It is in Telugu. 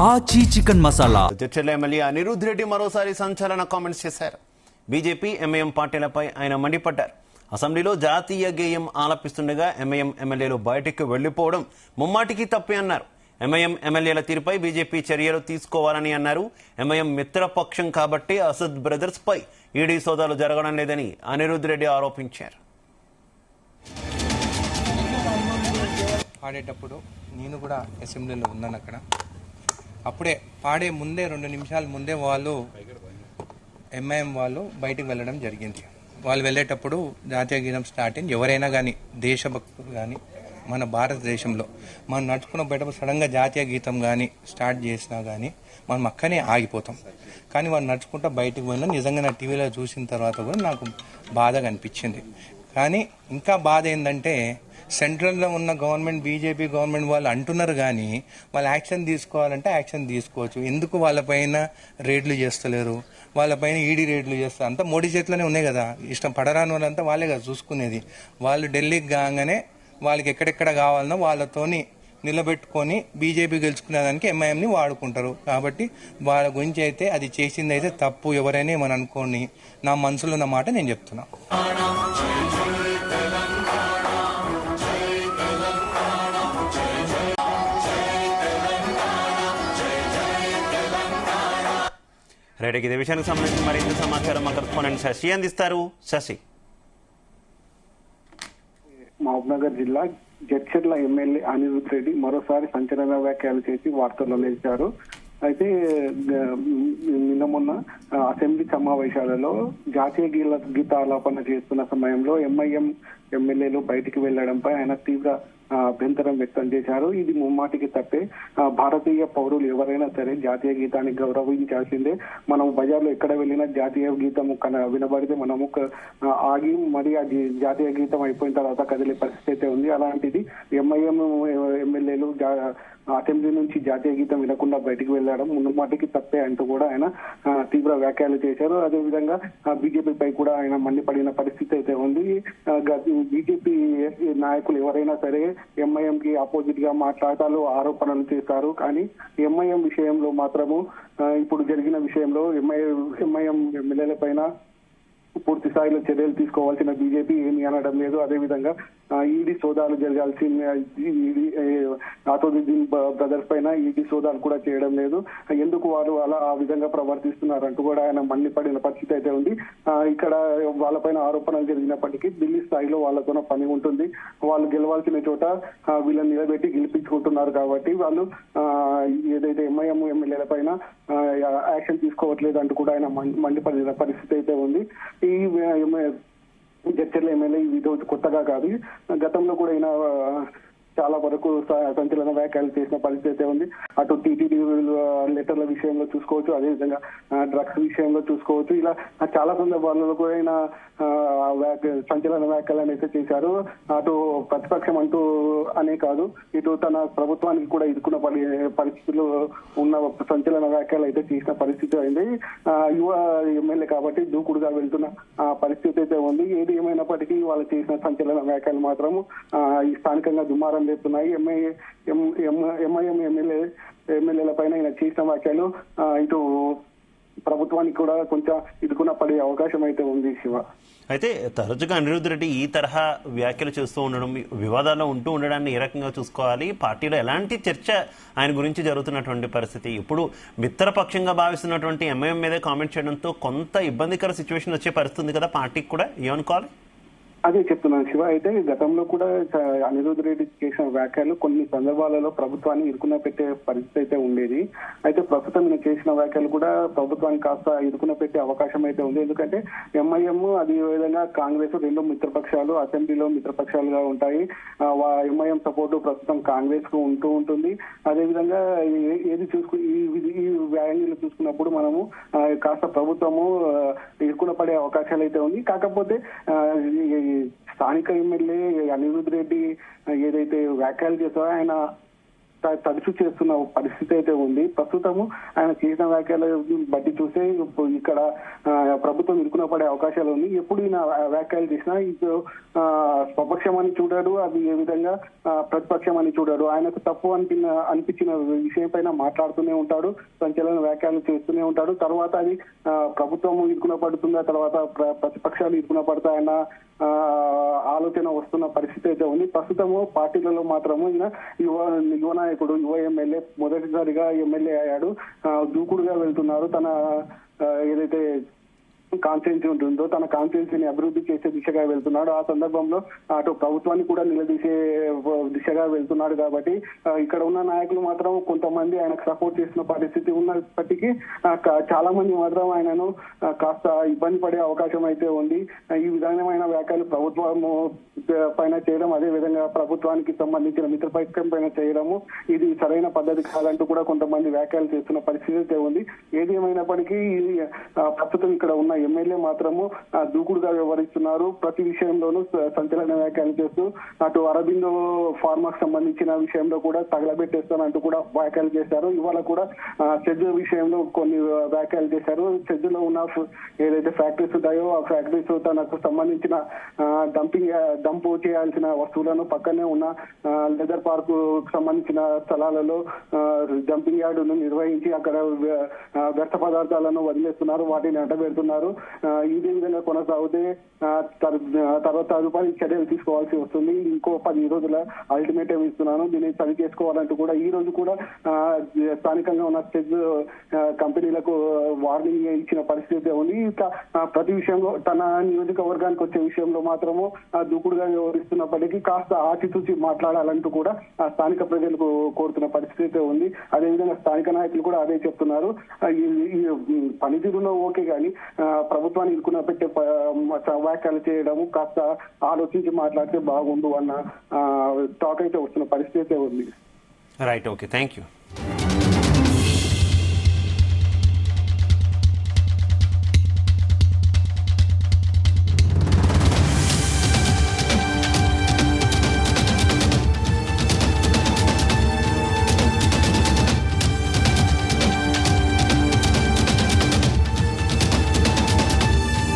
ఆచి చికెన్ మసాలా. జడ్చర్ల ఎమ్మెల్యే అనిరుద్ రెడ్డి మరోసారి సంచలన కామెంట్స్ చేశారు. బీజేపీ ఎంఐఎం పార్టీలపై ఆయన మండిపడ్డారు. అసెంబ్లీలో జాతీయ గేయం ఆలపిస్తుండగా ఎంఐఎం ఎమ్మెల్యేలు బయటికి వెళ్లిపోవడం ముమ్మాటికి తప్పే అన్నారు. ఎంఐఎం ఎమ్మెల్యేల తీరుపై బీజేపీ చర్యలు తీసుకోవాలని అన్నారు. ఎంఐఎం మిత్రపక్షం కాబట్టి అసద్ బ్రదర్స్ పై ఈడీ సోదాలు జరగడం లేదని అనిరుద్ రెడ్డి ఆరోపించారు. పాడేటప్పుడు నేను కూడా అసెంబ్లీలో ఉన్నాను. అప్పుడే పాడే ముందే 2 నిమిషాల ముందే వాళ్ళు ఎంఐఎం వాళ్ళు బయటకు వెళ్ళడం జరిగింది. వాళ్ళు వెళ్ళేటప్పుడు జాతీయ గీతం స్టార్ట్ అయింది. ఎవరైనా కానీ దేశభక్తులు కానీ మన భారతదేశంలో మనం నడుచుకున్న బయట సడన్గా జాతీయ గీతం కానీ స్టార్ట్ చేసినా కానీ మనం అక్కనే ఆగిపోతాం. కానీ వాళ్ళు నడుచుకుంటూ బయటకు పోయినా నిజంగా నా టీవీలో చూసిన తర్వాత కూడా నాకు బాధగా అనిపించింది. కానీ ఇంకా బాధ ఏంటంటే సెంట్రల్లో ఉన్న గవర్నమెంట్ బీజేపీ గవర్నమెంట్ వాళ్ళు అంటున్నారు కానీ వాళ్ళు యాక్షన్ తీసుకోవాలంటే యాక్షన్ తీసుకోవచ్చు. ఎందుకు వాళ్ళపైన రేడ్లు చేస్తలేరు? వాళ్ళపైన ఈడీ రేడ్లు చేస్తారు. అంతా మోడీ చేతిలోనే ఉన్నాయి కదా. ఇష్టం పడరాని వాళ్ళంతా వాళ్ళే కదా చూసుకునేది. వాళ్ళు ఢిల్లీకి కాగానే వాళ్ళకి ఎక్కడెక్కడ కావాలనో వాళ్ళతోని నిలబెట్టుకొని బీజేపీ గెలుచుకునేదానికి ఎంఐఎంని వాడుకుంటారు. కాబట్టి వాళ్ళ గురించి అయితే అది చేసింది అయితే తప్పు. ఎవరైనా ఏమని అనుకోని నా మనసులో ఉన్న మాట నేను చెప్తున్నా. రైట్, ఇదే విషయానికి సంబంధించి మరింత సమాచారం మా కరెస్పాండెంట్ శశి అందిస్తారు. శశి. మహబూబ్నగర్ జిల్లా జడ్చర్ల ఎమ్మెల్యే అనిరుద్ రెడ్డి మరోసారి సంచలన వ్యాఖ్యలు చేసి వార్తల్లో నిలిచారు. అయితే నిన్న మొన్న అసెంబ్లీ సమావేశాలలో జాతీయ గీతాలాపన చేస్తున్న సమయంలో ఎంఐఎం ఎమ్మెల్యేలు బయటికి వెళ్లడంపై ఆయన తీవ్ర అభ్యంతరం వ్యక్తం చేశారు. ఇది ముమ్మాటికి తప్పే. భారతీయ పౌరులు ఎవరైనా సరే జాతీయ గీతాన్ని గౌరవించాల్సిందే. మనం బజార్లో ఎక్కడ వెళ్ళినా జాతీయ గీతం వినబడితే మనము ఆగి మరి ఆ జాతీయ గీతం అయిపోయిన తర్వాత కదిలే పరిస్థితి అయితే ఉంది. అలాంటిది ఎంఐఎం ఎమ్మెల్యేలు అసెంబ్లీ నుంచి జాతీయ గీతం వినకుండా బయటికి వెళ్లడం ముమ్మాటికి తప్పే అంటూ కూడా ఆయన తీవ్ర వ్యాఖ్యలు చేశారు. అదేవిధంగా బీజేపీపై కూడా ఆయన మండిపడిన పరిస్థితి అయితే ఉంది. బీజేపీ నాయకులు ఎవరైనా సరే ఎంఐఎం కి ఆపోజిట్ గా మాట్లాడాలు ఆరోపణలు చేశారు. కానీ ఎంఐఎం విషయంలో మాత్రము ఇప్పుడు జరిగిన విషయంలో ఎంఐఎం ఎమ్మెల్యేల పైన పూర్తి స్థాయిలో చర్యలు తీసుకోవాల్సిన బీజేపీ ఏమి అనడం లేదు. అదేవిధంగా ఈడీ సోదాలు జరగాల్సిన అసదుద్దీన్ బ్రదర్స్ పైన ఈడీ సోదాలు కూడా చేయడం లేదు. ఎందుకు వారు అలా ఆ విధంగా ప్రవర్తిస్తున్నారంటూ కూడా ఆయన మండిపడిన పరిస్థితి అయితే ఉంది. ఇక్కడ వాళ్ళపైన ఆరోపణలు జరిగినప్పటికీ ఢిల్లీ స్థాయిలో వాళ్ళతోనే పని ఉంటుంది. వాళ్ళు గెలవాల్సిన చోట వీళ్ళని నిలబెట్టి గెలిపించుకుంటున్నారు. కాబట్టి వాళ్ళు ఏదైతే ఎంఐఎం ఎమ్మెల్యేల పైన యాక్షన్ తీసుకోవట్లేదు అంటూ కూడా ఆయన మండిపడిన పరిస్థితి అయితే ఉంది. ఈ జడ్చర్ల ఎమ్మెల్యే ఈ రోజు కొత్తగా కాదు, గతంలో కూడా ఈయన చాలా వరకు సంచలన వ్యాఖ్యలు చేసిన పరిస్థితి అయితే ఉంది. అటు టీటీడీ లెటర్ల విషయంలో చూసుకోవచ్చు, అదేవిధంగా డ్రగ్స్ విషయంలో చూసుకోవచ్చు. ఇలా చాలా సందర్భాలలో కూడా ఆయన సంచలన వ్యాఖ్యలు అయితే చేశారు. అటు ప్రతిపక్షం అంటూ అనే కాదు, ఇటు తన ప్రభుత్వానికి కూడా ఇరుకున్న పరిస్థితులు ఉన్న సంచలన వ్యాఖ్యలు అయితే చేసిన పరిస్థితి అయింది. యువ ఎమ్మెల్యే కాబట్టి దూకుడుగా వెళ్తున్న పరిస్థితి అయితే ఉంది. ఏది ఏమైనప్పటికీ వాళ్ళు చేసిన సంచలన వ్యాఖ్యలు మాత్రము ఈ స్థానికంగా దుమారం లేపుతున్నాయి. ఎంఐఎం ఎమ్మెల్యేల పైన ఆయన చేసిన వ్యాఖ్యలు ఇటు ప్రభుత్వానికి కూడా కొంచెం ఇరుకున పడే అవకాశం అయితే ఉంది. శివ, అయితే తరచుగా అనిరుద్ రెడ్డి ఈ తరహా వ్యాఖ్యలు చేస్తూ ఉండడం, వివాదాల్లో ఉంటూ ఉండడాన్ని ఏ రకంగా చూసుకోవాలి? పార్టీలో ఎలాంటి చర్చ ఆయన గురించి జరుగుతున్నటువంటి పరిస్థితి? ఇప్పుడు మిత్రపక్షంగా భావిస్తున్నటువంటి ఎంఐఎం మీద కామెంట్ చేయడంతో కొంత ఇబ్బందికర సిచ్యువేషన్ వచ్చే పరిస్థితి ఉంది కదా పార్టీకి కూడా, ఏమనుకోవాలి? అదే చెప్తున్నాను శివ. అయితే గతంలో కూడా అనిరుద్ రెడ్డి చేసిన వ్యాఖ్యలు కొన్ని సందర్భాలలో ప్రభుత్వాన్ని ఇరుకున పెట్టే పరిస్థితి అయితే ఉండేది. అయితే ప్రస్తుతం ఈయన చేసిన వ్యాఖ్యలు కూడా ప్రభుత్వానికి కాస్త ఇరుకున పెట్టే అవకాశం అయితే ఉంది. ఎందుకంటే ఎంఐఎం అదే విధంగా కాంగ్రెస్ రెండు మిత్రపక్షాలు అసెంబ్లీలో మిత్రపక్షాలుగా ఉంటాయి. ఎంఐఎం సపోర్టు ప్రస్తుతం కాంగ్రెస్ కు ఉంటూ ఉంటుంది. అదేవిధంగా ఏది ఈ వ్యాఖ్యలు చూసుకున్నప్పుడు మనము కాస్త ప్రభుత్వము ఇరుకున పడే అవకాశాలు అయితే ఉంది. కాకపోతే స్థానిక ఎమ్మెల్యే అనిరుద్ రెడ్డి ఏదైతే వ్యాఖ్యలు చేశారో ఆయన తడుచు చేస్తున్న పరిస్థితి అయితే ఉంది. ప్రస్తుతము ఆయన చేసిన వ్యాఖ్యలు బట్టి చూస్తే ఇక్కడ ప్రభుత్వం ఇరుకున పడే అవకాశాలు ఉంది. ఎప్పుడు ఈయన వ్యాఖ్యలు చేసినా ఇప్పుడు స్వపక్షం అని చూడాడు, అది ఏ విధంగా ప్రతిపక్షం అని చూడాడు. ఆయనకు తప్పు అనిపించిన విషయం పైన మాట్లాడుతూనే ఉంటాడు, సంచలన వ్యాఖ్యలు చేస్తూనే ఉంటాడు. తర్వాత అది ప్రభుత్వం ఇరుకున పడుతుందా, తర్వాత ప్రతిపక్షాలు ఇరుకున పడతాయన్న ఆలోచన వస్తున్న పరిస్థితి అయితే ఉంది. ప్రస్తుతము పార్టీలలో మాత్రము ఈయన యువ నాయకుడు, యువ ఎమ్మెల్యే, మొదటిసారిగా ఎమ్మెల్యే అయ్యాడు. దూకుడుగా వెళ్తున్నారు. తన ఏదైతే కాన్స్టిట్యున్సీ ఉంటుందో తన కాన్స్టిట్యున్సీని అభివృద్ధి చేసే దిశగా వెళ్తున్నాడు. ఆ సందర్భంలో అటు ప్రభుత్వాన్ని కూడా నిలదీసే దిశగా వెళ్తున్నాడు. కాబట్టి ఇక్కడ ఉన్న నాయకులు మాత్రం కొంతమంది ఆయనకు సపోర్ట్ చేసిన పరిస్థితి ఉన్నప్పటికీ చాలా మంది మాత్రం ఆయనను కాస్త ఇబ్బంది పడే అవకాశం అయితే ఉంది. ఈ విధమైన వ్యాఖ్యలు ప్రభుత్వం పైన చేయడం, అదే విధంగా ప్రభుత్వానికి సంబంధించిన మిత్రపక్షం పైన చేయడము ఇది సరైన పద్ధతి కాదంటూ కూడా కొంతమంది వ్యాఖ్యలు చేస్తున్న పరిస్థితి అయితే ఉంది. ఏది ఏమైనప్పటికీ ప్రస్తుతం ఇక్కడ ఉన్న ఎమ్మెల్యే మాత్రము దూకుడుగా వ్యవహరిస్తున్నారు. ప్రతి విషయంలోనూ సంచలన వ్యాఖ్యలు చేస్తూ అటు అరబిందో ఫార్మాకు సంబంధించిన విషయంలో కూడా తగలబెట్టేస్తానంటూ కూడా వ్యాఖ్యలు చేశారు. ఇవాళ కూడా సెజ్ విషయంలో కొన్ని వ్యాఖ్యలు చేశారు. సెజ్ లో ఉన్న ఏదైతే ఫ్యాక్టరీస్ ఉంటాయో ఆ ఫ్యాక్టరీస్ తనకు సంబంధించిన డంప్ చేయాల్సిన వస్తువులను పక్కనే ఉన్న లెదర్ పార్క్ సంబంధించిన స్థలాలలో డంపింగ్ యార్డును నిర్వహించి అక్కడ వ్యర్థ పదార్థాలను వదిలేస్తున్నారు, వాటిని అడ్డబెడుతున్నారు. ఇదే విధంగా కొనసాగితే తర్వాత తదుపరి చర్యలు తీసుకోవాల్సి వస్తుంది. ఇంకో 10 రోజుల అల్టిమేటం ఇస్తున్నాను, దీన్ని సరి చేసుకోవాలంటూ కూడా ఈ రోజు కూడా స్థానికంగా ఉన్న సెజ్ కంపెనీలకు వార్నింగ్ ఇచ్చిన పరిస్థితి ఉంది. ప్రతి విషయంలో తన నియోజకవర్గానికి వచ్చే విషయంలో మాత్రము దూకుడుగా వ్యవహరిస్తున్నప్పటికీ కాస్త ఆచితూచి మాట్లాడాలంటూ కూడా స్థానిక ప్రజలకు కోరుతున్న పరిస్థితి ఉంది. అదేవిధంగా స్థానిక నాయకులు కూడా అదే చెప్తున్నారు. ఈ పనితీరులో ఓకే కానీ ప్రభుత్వాన్ని ఇరుకున పెట్టే వ్యాఖ్యలు చేయడము కాస్త ఆలోచించి మాట్లాడితే బాగుండు అన్న టాక్ అయితే వస్తున్న పరిస్థితి ఉంది. Right, okay, thank you.